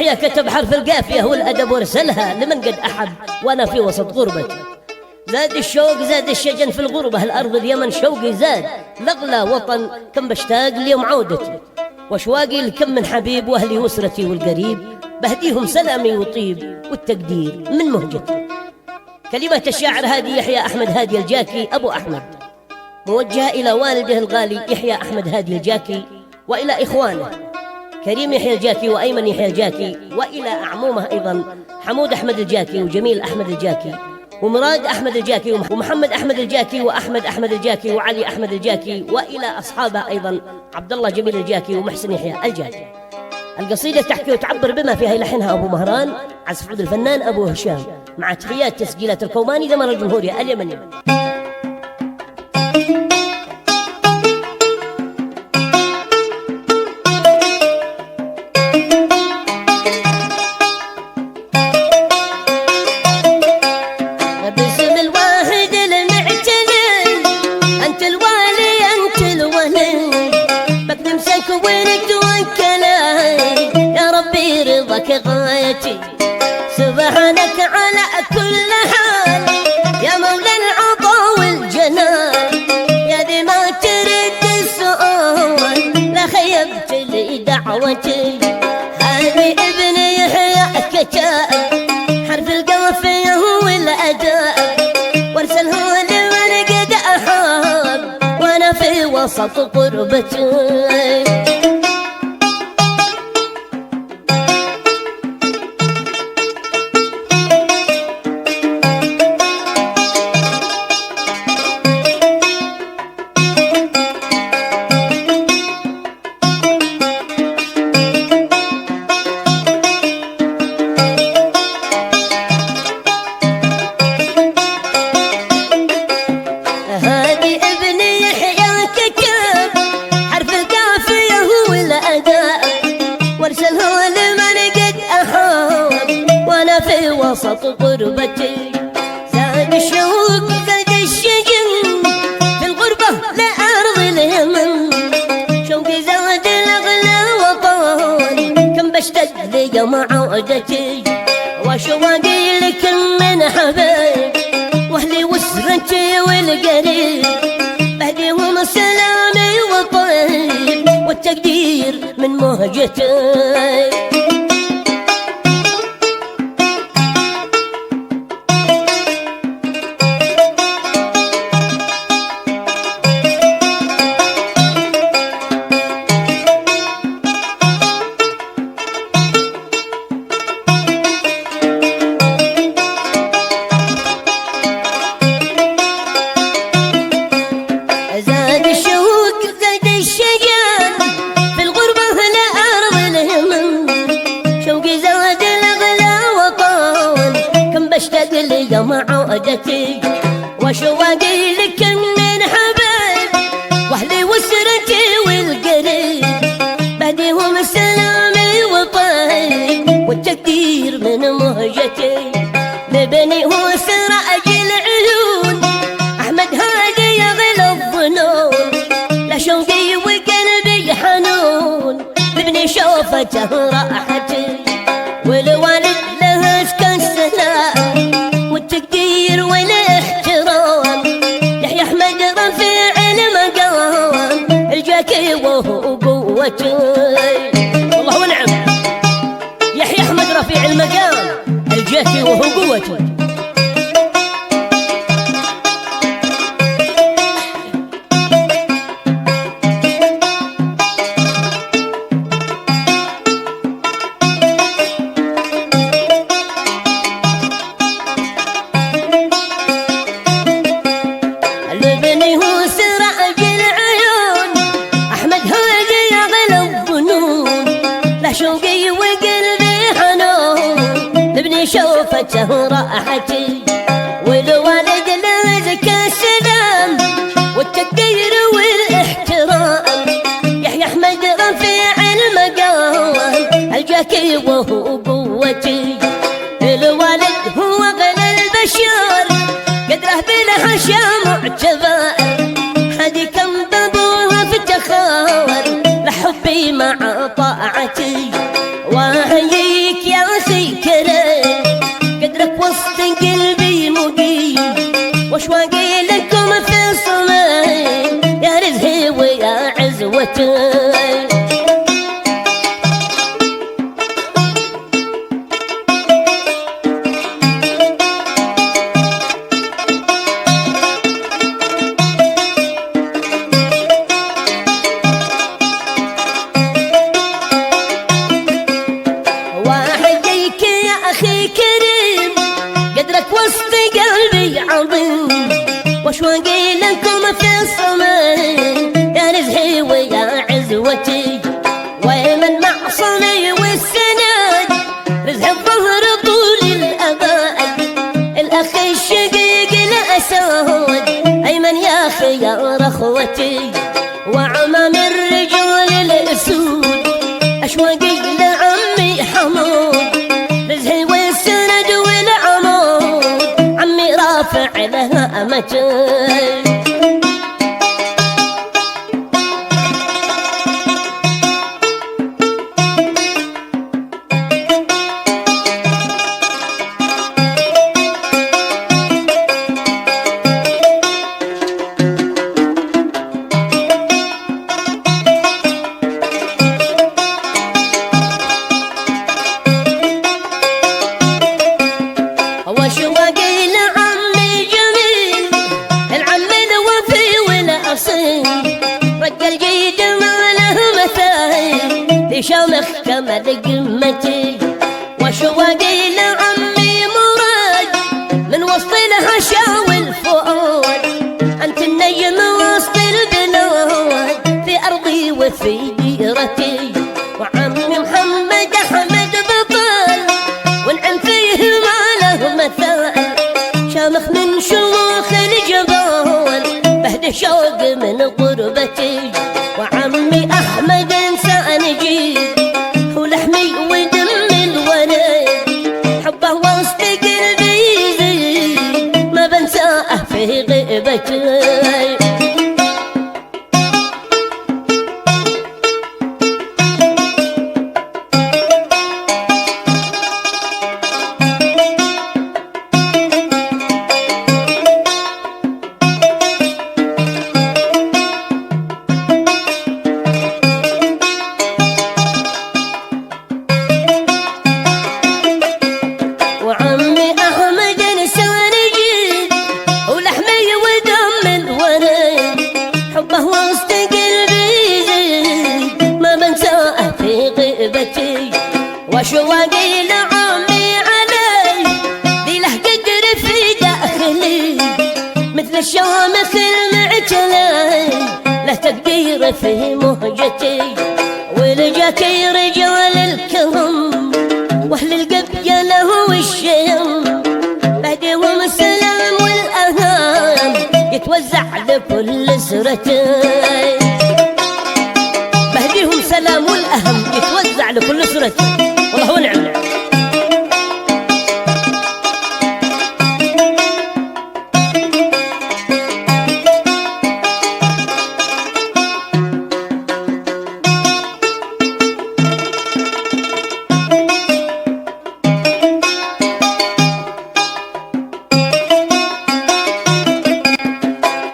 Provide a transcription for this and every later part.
يحيى كتب حرف القافية والأدب وارسلها لمن قد أحب وأنا في وسط غربتي. زاد الشوق زاد الشجن في الغربة، الأرض اليمن شوقي زاد، لغلى وطن كم بشتاق ليوم عودتي، واشواقي لكم من حبيب وأهلي وأسرتي والقريب، بهديهم سلامي وطيب والتقدير من مهجتي. كلمة الشاعر هادي يحيى أحمد هادي الجاكي أبو أحمد، موجهة إلى والده الغالي يحيى أحمد هادي الجاكي، وإلى إخوانه كريم يحيى الجاكي وأيمن يحيى الجاكي، وإلى أعمومه أيضا حمود أحمد الجاكي وجميل أحمد الجاكي ومراد أحمد الجاكي ومحمد أحمد الجاكي وأحمد أحمد الجاكي وعلي أحمد الجاكي، وإلى أصحابه أيضا عبد الله جميل الجاكي ومحسن يحيى الجاكي. القصيدة تحكي وتعبر بما فيها يلحنها أبو مهران، عزف عود الفنان أبو هشام، مع تحيات تسجيلات الكوماني دمر الجمهورية اليمنية. غايتي سبحانك على كل حال يا مولى العطا والجلال، يا ذي ما ترد السؤال لا خيبت لي دعوتي. هذه ابن يحيى كتاب حرف القافية والأداء، وارسله لمن قد أحاب وأنا في وسط قربتي. وسط غربتي زاد الشوق زاد الشجن في الغربة لأرض اليمن، شوقي زاد الأغلى وطال كم بشتاق ليوم عودتي، وشواقي لكم من حبايب وأهلي وأسرتي والقريب، بهديهم سلامي وطيب والتقدير من مهجتي. يوم عودتي وشواقي لك من حبايب واهلي واسرتي والقريب، بديهم سلامي وطيب والتقدير من مهجتي. لبني هو سراج العيون احمد هادي يغلى الظنون، لا شوقي وقلبي حنون لبني شوفته راحتي، والوالد له اسكن سلام والتقدير والاحترام، يحيى أحمد رفيع المقام الجاكي وهو قوتي. والله ونعم يحيى أحمد رفيع المقام الجاكي وهو قوتي. شوقي وقلبي حنون لبني شوفته راحتي، والوالد له زكى السلام والتقدير والاحترام، يحيى أحمد رفيع المقام الجاكي وهو قوتي. الوالد هو غنى البشر قدره بالحشا معتبر، حدي كم بابوها في التخاور لحبي مع طاعتي، واهيك واشواقي لكم في الصميم يا رزقي ويا عزوتي. واشواقي لكم في الصميم يا رزقي ويا عزوتي. ومن معصمي والسند رزق الظهر طول الابد الاخ الشقيق الاسود ايمن يا خيار اخوتي. وعمام الرجال الاسود اشواقي لعمي حمود رزقي والسند والعمود عمي رافع لها امتي. رجل جيد ما له مثال لشامخ كمل قمتي. وشواقي لعمي مراد من وسط الهشا والفؤاد انت النجم وسط البلاد في ارضي وفي ديرتي. وعمي محمد احمد بطل والعم فيه ما له مثال شامخ من شموخ الجبال بهد شوق من غربتي. وعمي احمد انسان جيد ولحمي ودم الولد حبه وسط قلبي يزيد ما بنساه في غيبتي. وشواقي لعمي علي ذي له قدر في داخلي مثل الشامخ المعتلي له تقدير في مهجتي. ولجاكي رجال الكرم واهل القبيله والشيم بعدهم السلام والاهام يتوزع لكل اسرتي. بهديهم سلام والاهم يتوزع لكل اسرتي والله ونعم.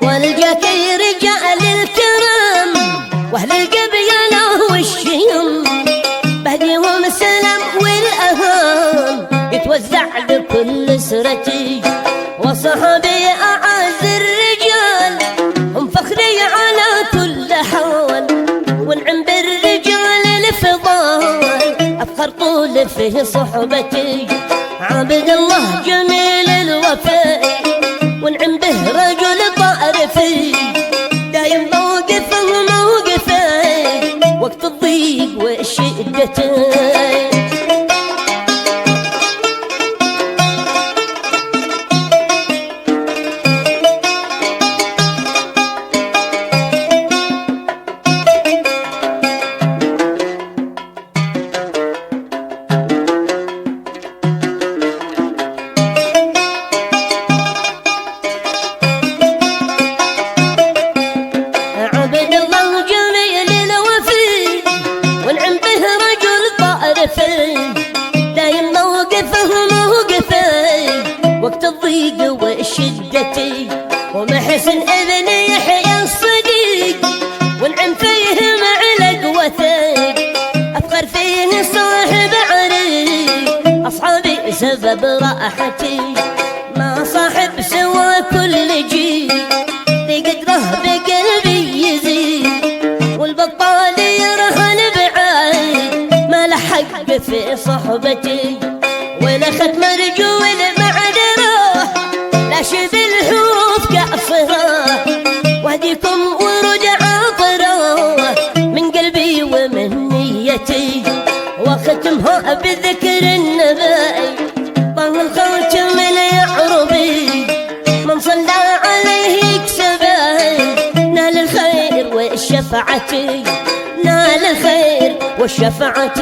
ولجاكي رجال الكرم واهل القبيله والشيم بهديهم السلام والاهام يتوزع لكل اسرتي. وصحابي اعز الرجال هم فخري على كل حال ونعم بالرجال الفضال افخر طول في صحبتي. عبد الله جميل الوفاء ونعم به رجل طائفي دايم موقفه موقفي وقت الضيق والشدة. دايم موقفه موقفي وقت الضيق والشدة. الحسن ابن يحيى الصديق ونعم فيه مع القوتين أفخر فيه صاحب عريق أصحابي سبب راحتي ما صاحب سوى كل جيل بقدره بقلبي يزيد والبطال يرهن بعيد ما لحق في صحبتي ولا ختم رجول معذره لا شذ الحروف كأصره وهديكم ورد عطره من قلبي ومن نيتي وختمها بذكر النبي طه الخاتم اليعربي من صلى عليه يكسبه نال الخير والشفاعة نال الخير والشفاعة